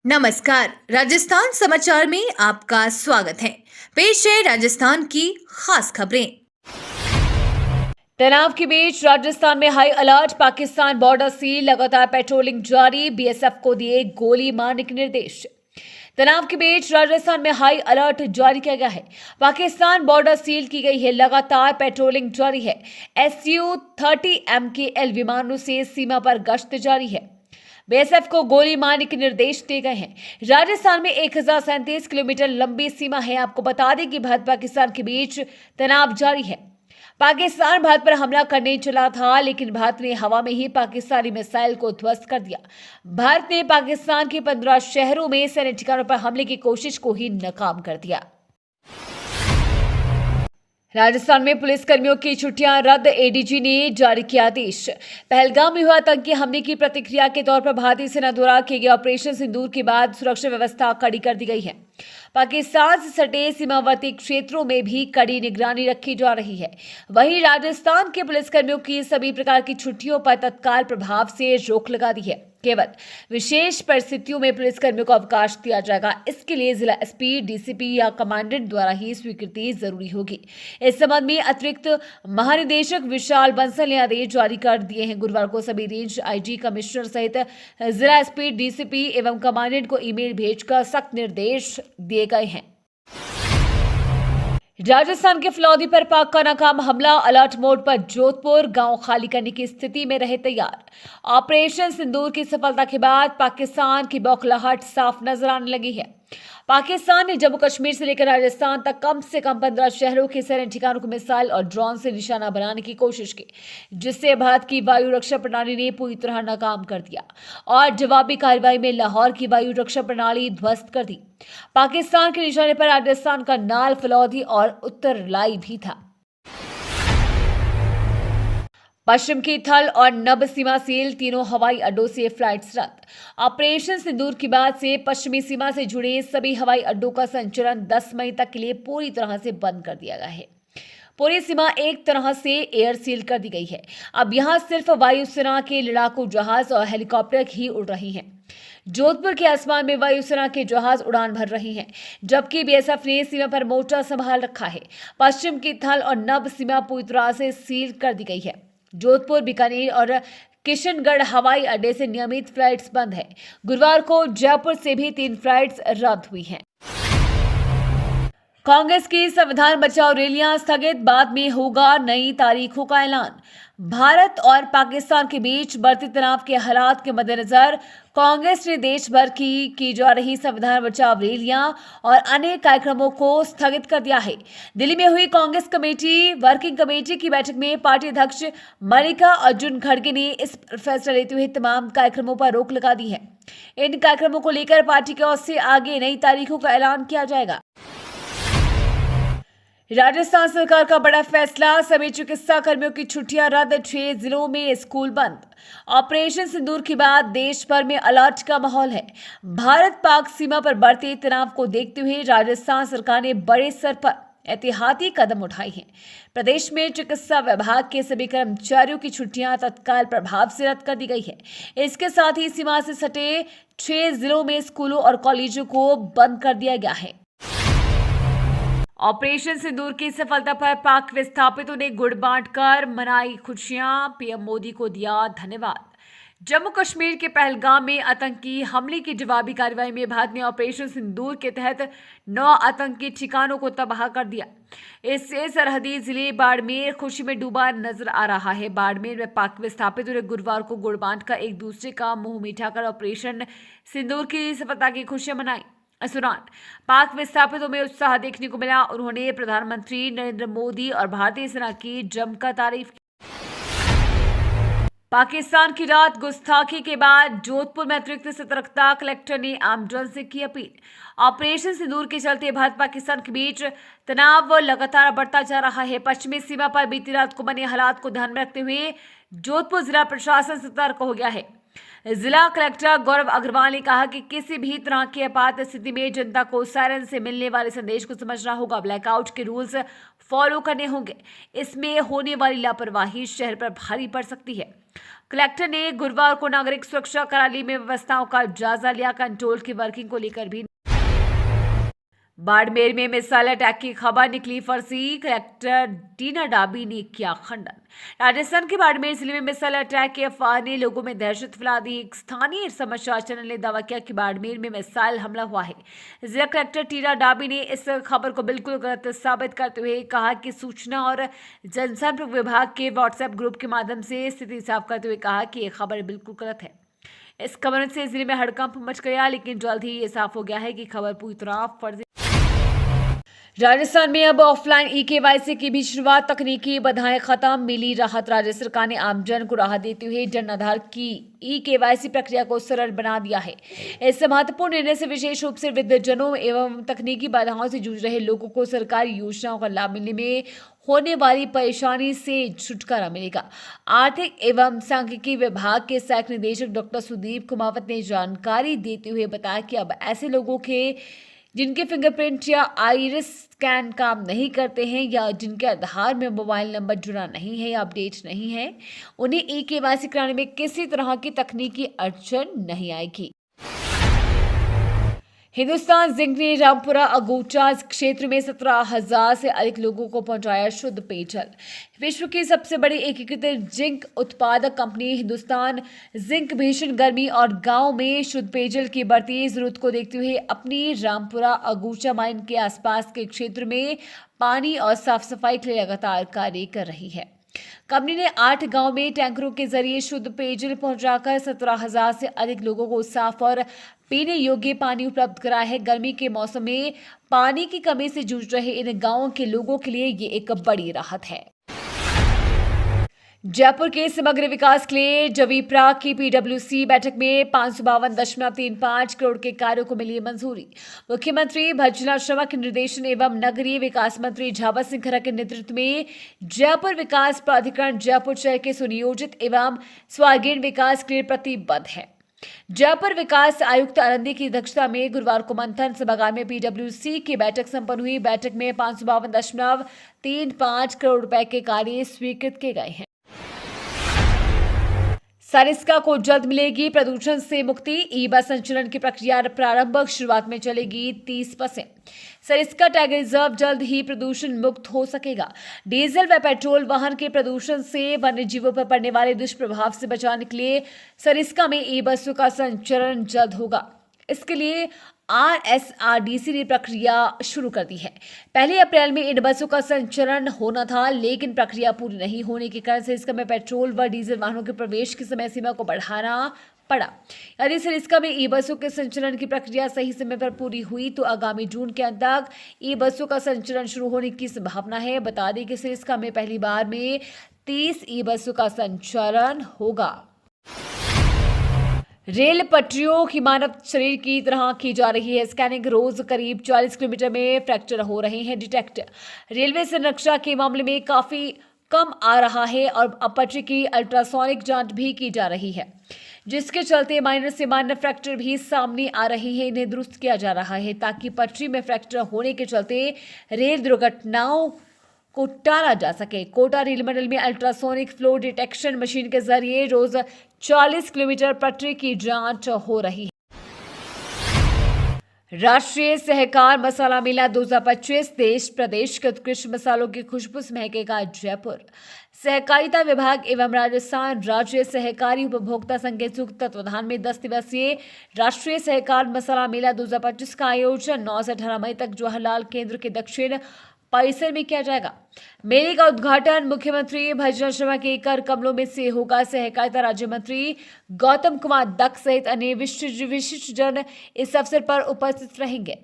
नमस्कार। राजस्थान समाचार में आपका स्वागत है। पेश है राजस्थान की खास खबरें। तनाव के बीच राजस्थान में high alert, Pakistan border seal, लगातार पेट्रोलिंग जारी, बीएसएफ को दिए गोली मारने के निर्देश। तनाव के बीच राजस्थान में हाई अलर्ट जारी किया गया है। पाकिस्तान बॉर्डर सील की गई है, लगातार पेट्रोलिंग जारी है। Su-30 MKL विमानों से सीमा पर गश्त जारी है। बीएसएफ को गोली मारने के निर्देश दिए गए हैं। राजस्थान में 1037 किलोमीटर लंबी सीमा है। आपको बता दें कि भारत पाकिस्तान के बीच तनाव जारी है। पाकिस्तान भारत पर हमला करने चला था, लेकिन भारत ने हवा में ही पाकिस्तानी मिसाइल को ध्वस्त कर दिया। भारत ने पाकिस्तान के 15 शहरों में सैन्य ठिकानों पर हमले की कोशिश को ही नाकाम कर दिया। राजस्थान में पुलिसकर्मियों की छुट्टियां रद्द, एडीजी ने जारी किया आदेश। पहलगाम में हुए आतंकी हमले की प्रतिक्रिया के तौर पर भारतीय सेना द्वारा किए गए ऑपरेशन सिंदूर के बाद सुरक्षा व्यवस्था कड़ी कर दी गई है। पाकिस्तान से सटे सीमावर्ती क्षेत्रों में भी कड़ी निगरानी रखी जा रही है। वहीं राजस्थान के पुलिसकर्मियों की सभी प्रकार की छुट्टियों पर तत्काल प्रभाव से रोक लगा दी है। केवल विशेष परिस्थितियों में पुलिसकर्मियों को अवकाश दिया जाएगा। इसके लिए जिला एसपी, डीसीपी या कमांडेंट द्वारा ही स्वीकृति जरूरी होगी। इस संबंध में अतिरिक्त महानिदेशक विशाल बंसल ने आदेश जारी कर दिए हैं। गुरुवार को सभी रेंज आईजी, कमिश्नर सहित जिला एसपी, डीसीपी एवं कमांडेंट को ईमेल भेजकर सख्त निर्देश दिए गए हैं। राजस्थान के फलौदी पर पाक का नाकाम हमला, अलर्ट मोड पर जोधपुर, गांव खाली करने की स्थिति में रहे तैयार। ऑपरेशन सिंदूर की सफलता के बाद पाकिस्तान की बौखलाहट साफ नजर आने लगी है। पाकिस्तान ने जम्मू कश्मीर से लेकर राजस्थान तक कम से कम 15 शहरों के सैन्य ठिकानों को मिसाइल और ड्रोन से निशाना बनाने की कोशिश की, जिससे भारत की वायु रक्षा प्रणाली ने पूरी तरह नाकाम कर दिया और जवाबी कार्रवाई में लाहौर की वायु रक्षा प्रणाली ध्वस्त कर दी। पाकिस्तान के निशाने पर राजस्थान का नाल, फलौदी और उत्तरलाई भी था। पश्चिम की थल और नभ सीमा सील, तीनों हवाई अड्डों से फ्लाइट्स रद्द। ऑपरेशन सिंदूर के बाद से पश्चिमी सीमा से जुड़े सभी हवाई अड्डों का संचालन 10 मई तक के लिए पूरी तरह से बंद कर दिया गया है। पूरी सीमा एक तरह से एयर सील कर दी गई है। अब यहां सिर्फ वायुसेना के लड़ाकू जहाज और हेलीकॉप्टर ही उड़ रही हैं। जोधपुर के आसमान में वायुसेना के जहाज उड़ान भर रहे हैं, जबकि बीएसएफ ने सीमा पर मोर्चा संभाल रखा है। पश्चिम की थल और नभ सीमा पूरी तरह से सील कर दी गई है। जोधपुर, बीकानेर और किशनगढ़ हवाई अड्डे से नियमित फ्लाइट्स बंद है। गुरुवार को जयपुर से भी 3 फ्लाइट्स रद्द हुई हैं। कांग्रेस की संविधान बचाओ रैलियां स्थगित, बाद में होगा नई तारीखों का ऐलान। भारत और पाकिस्तान के बीच बढ़ते तनाव के हालात के मद्देनजर कांग्रेस ने देश भर की जा रही संविधान बचाओ रैलियां और अन्य कार्यक्रमों को स्थगित कर दिया है। दिल्ली में हुई कांग्रेस कमेटी वर्किंग कमेटी की बैठक में पार्टी अध्यक्ष मल्लिका अर्जुन खड़गे ने इस फैसला लेते हुए तमाम कार्यक्रमों पर रोक लगा दी है। इन कार्यक्रमों को लेकर पार्टी की ओर से आगे नई तारीखों का ऐलान किया जाएगा। राजस्थान सरकार का बड़ा फैसला, सभी चिकित्सा कर्मियों की छुट्टियां रद्द, 6 जिलों में स्कूल बंद। ऑपरेशन सिंदूर के बाद देश भर में अलर्ट का माहौल है। भारत पाक सीमा पर बढ़ते तनाव को देखते हुए राजस्थान सरकार ने बड़े स्तर पर एहतियाती कदम उठाए हैं। प्रदेश में चिकित्सा विभाग के सभी कर्मचारियों की छुट्टियां तत्काल प्रभाव से रद्द कर दी गई है। इसके साथ ही सीमा से सटे 6 जिलों में स्कूलों और कॉलेजों को बंद कर दिया गया है। ऑपरेशन सिंदूर की सफलता पर पाक विस्थापितों ने गुड़ बांटकर मनाई खुशियां, पीएम मोदी को दिया धन्यवाद। जम्मू कश्मीर के पहलगाम में आतंकी हमले की जवाबी कार्रवाई में भारत ने ऑपरेशन सिंदूर के तहत 9 आतंकी ठिकानों को तबाह कर दिया। इससे सरहदी जिले बाड़मेर खुशी में डूबा नजर आ रहा है। बाड़मेर में पाक विस्थापितों ने गुरुवार को गुड़ बांटकर एक दूसरे का मुंह मीठा कर ऑपरेशन सिंदूर की सफलता की खुशियां मनाई। इस दौरान पाक विस्थापितों में उत्साह देखने को मिला। उन्होंने प्रधानमंत्री नरेंद्र मोदी और भारतीय सेना की जमकर तारीफ की। पाकिस्तान की रात गुस्ताखी के बाद जोधपुर में अतिरिक्त सतर्कता, कलेक्टर ने आमजन से की अपील। ऑपरेशन सिंदूर के चलते भारत पाकिस्तान के बीच तनाव लगातार बढ़ता जा रहा है। पश्चिमी सीमा पर बीती रात को बने हालात को ध्यान में रखते हुए जोधपुर जिला प्रशासन सतर्क हो गया है। जिला कलेक्टर गौरव अग्रवाल ने कहा कि किसी भी तरह की आपात स्थिति में जनता को सायरन से मिलने वाले संदेश को समझना होगा, ब्लैकआउट के रूल्स फॉलो करने होंगे। इसमें होने वाली लापरवाही शहर पर भारी पड़ सकती है। कलेक्टर ने गुरुवार को नागरिक सुरक्षा कराली में व्यवस्थाओं का जायजा लिया। कंट्रोल की वर्किंग को लेकर भी बाड़मेर में मिसाइल अटैक की खबर निकली फर्जी। कलेक्टर टीना डाबी ने किया खंडन। राजस्थान के बाड़मेर जिले में मिसाइल अटैक की अफवाह ने लोगों में दहशत फैला दी। एक स्थानीय समाचार चैनल ने दावा किया कि बाड़मेर में मिसाइल हमला हुआ है। जिला कलेक्टर टीना डाबी ने इस खबर को बिल्कुल गलत साबित करते हुए कहा कि सूचना और जनसंपर्क विभाग के व्हाट्सएप ग्रुप के माध्यम से स्थिति साफ करते हुए कहा कि यह खबर बिल्कुल गलत है। इस खबर से जिले में हड़कंप मच गया, लेकिन जल्द ही ये साफ हो गया है कि खबर पूरी तरह फर्जी। राजस्थान में अब ऑफलाइन ई-केवाईसी की भी शुरुआत। तकनीकी बाधाएं खत्म, मिली राहत। राज्य सरकार ने आमजन को राहत देते हुए जन आधार की ई-केवाईसी प्रक्रिया को सरल बना दिया है। इस महत्वपूर्ण निर्णय से विशेष रूप से वृद्धजनों एवं तकनीकी बाधाओं से जूझ रहे लोगों को सरकारी योजनाओं का लाभ मिलने में होने वाली परेशानी से छुटकारा मिलेगा। आर्थिक एवं सांख्यिकी विभाग के सहायक निदेशक डॉक्टर सुदीप कुमावत ने जानकारी देते हुए बताया कि अब ऐसे लोगों के जिनके फिंगरप्रिंट या आइरिस स्कैन काम नहीं करते हैं या जिनके आधार में मोबाइल नंबर जुड़ा नहीं है या अपडेट नहीं है, उन्हें ई-केवाईसी कराने में किसी तरह की तकनीकी अड़चन नहीं आएगी। हिंदुस्तान जिंक ने रामपुरा अगोचा क्षेत्र में 17,000 से अधिक लोगों को पहुंचाया शुद्ध पेयजल। विश्व की सबसे बड़ी एकीकृत जिंक उत्पादक कंपनी हिंदुस्तान जिंक भीषण गर्मी और गांव में शुद्ध पेयजल की बढ़ती जरूरत को देखते हुए अपनी रामपुरा अगोचा माइन के आसपास के क्षेत्र में पानी और साफ सफाई के लिए लगातार कार्य कर रही है। कंपनी ने 8 गांव में टैंकरों के जरिए शुद्ध पेयजल पहुंचाकर 17,000 से अधिक लोगों को साफ और पीने योग्य पानी उपलब्ध कराया है। गर्मी के मौसम में पानी की कमी से जूझ रहे इन गांवों के लोगों के लिए ये एक बड़ी राहत है। जयपुर के समग्र विकास के लिए जवीप्रा की पीडब्ल्यूसी बैठक में 552.35 करोड़ के कार्यों को मिली मंजूरी। मुख्यमंत्री भजनाथ शर्मा के निर्देशन एवं नगरीय विकास मंत्री झाबा सिंह खरा के नेतृत्व में जयपुर विकास प्राधिकरण जयपुर शहर के सुनियोजित एवं सर्वांगीण विकास के लिए प्रतिबद्ध है। जयपुर विकास आयुक्त आनंदी की अध्यक्षता में गुरुवार को मंथन सभागार में पीडब्ल्यूसी की बैठक संपन्न हुई। बैठक में 552.35 करोड़ रुपए के कार्य स्वीकृत किए गए हैं। सरिस्का को जल्द मिलेगी प्रदूषण से मुक्ति। ई बस संचालन की प्रक्रिया प्रारंभ, शुरुआत में चलेगी 30 बसें। सरिस्का टाइगर रिजर्व जल्द ही प्रदूषण मुक्त हो सकेगा। डीजल व पेट्रोल वाहन के प्रदूषण से वन्य जीवों पर पड़ने वाले दुष्प्रभाव से बचाने के लिए सरिस्का में ई बसों का संचालन जल्द होगा। इसके लिए RSRDC ने प्रक्रिया शुरू कर दी है। 1 अप्रैल में इन बसों का संचालन होना था, लेकिन प्रक्रिया पूरी नहीं होने के कारण सरिस्का में पेट्रोल व डीजल वाहनों के प्रवेश की समय सीमा को बढ़ाना पड़ा। यदि सरिस्का में ई बसों के संचालन की प्रक्रिया सही समय पर पूरी हुई तो आगामी जून के अंत तक ई बसों का संचालन शुरू होने की संभावना है। बता दें कि सरिस्का में पहली बार में 30 ई बसों का संचालन होगा। रेल पटरियों की मानव शरीर की तरह की जा रही है स्कैनिंग। रोज करीब 40 किलोमीटर में फ्रैक्चर हो रहे हैं डिटेक्ट। रेलवे संरक्षा के मामले में काफी कम आ रहा है और अब पटरी की अल्ट्रासोनिक जांच भी की जा रही है, जिसके चलते माइनर से माइनर फ्रैक्चर भी सामने आ रहे हैं। इन्हें दुरुस्त किया जा रहा है ताकि पटरी में फ्रैक्चर होने के चलते रेल दुर्घटनाओं को टाला जा सके। कोटा रेल मंडल में अल्ट्रासोनिक फ्लो डिटेक्शन मशीन के जरिए रोज 40 किलोमीटर पटरी की जांच हो रही है। राष्ट्रीय सहकार मसाला मेला 2025 देश प्रदेश के उत्कृष्ट मसालों की खुशबू से महकेगा जयपुर। सहकारिता विभाग एवं राजस्थान राज्य सहकारी उपभोक्ता संघ के संयुक्त तत्वाधान में 10 दिवसीय राष्ट्रीय सहकार मसाला मेला 2025 का आयोजन 9 से 18 मई तक जवाहरलाल केंद्र के दक्षिण परिसर में किया जाएगा। मेले का उद्घाटन मुख्यमंत्री भजनाथ शर्मा के कर कमलों में से होगा। सहकारिता राज्य मंत्री गौतम कुमार दत्त सहित अन्य विशिष्ट जन इस अवसर पर उपस्थित रहेंगे।